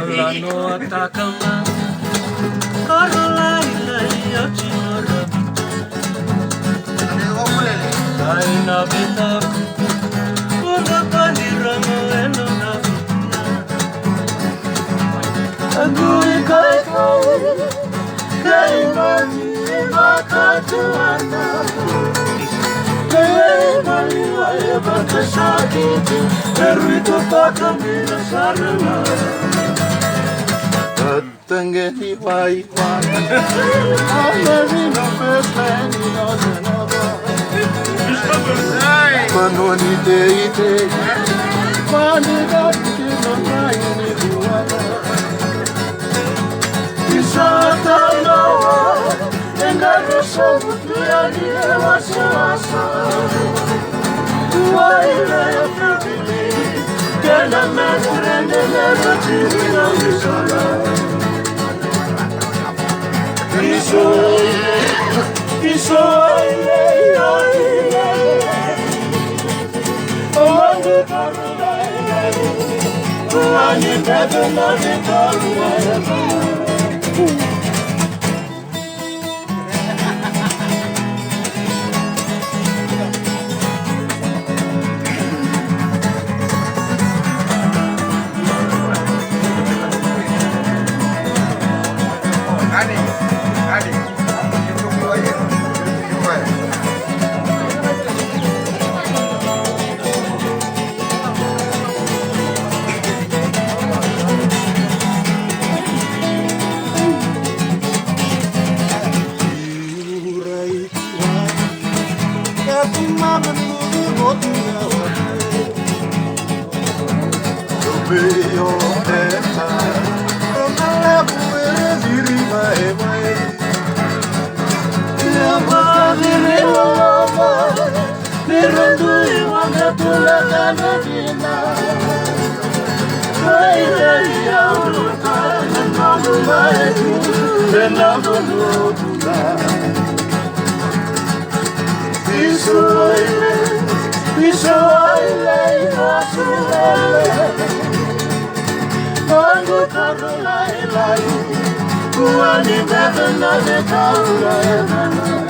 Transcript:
Alla no atakama Karola ilai achinora Kaina bita Una pandirama eno na Agui kai Kaimani makatuana Kaimani wae bakashakiti Erito takamina sarana Tangeni wai wai Amari no pesani no zenova Manoni te ite Mani dati no maini buana Isata noa Engano sobu tuyani wasa Waile ya fubili Kena metrende nero tiri na misala Isoile Omangu karulaile Uani bebe na vikaruile Kuani bebe na de kaula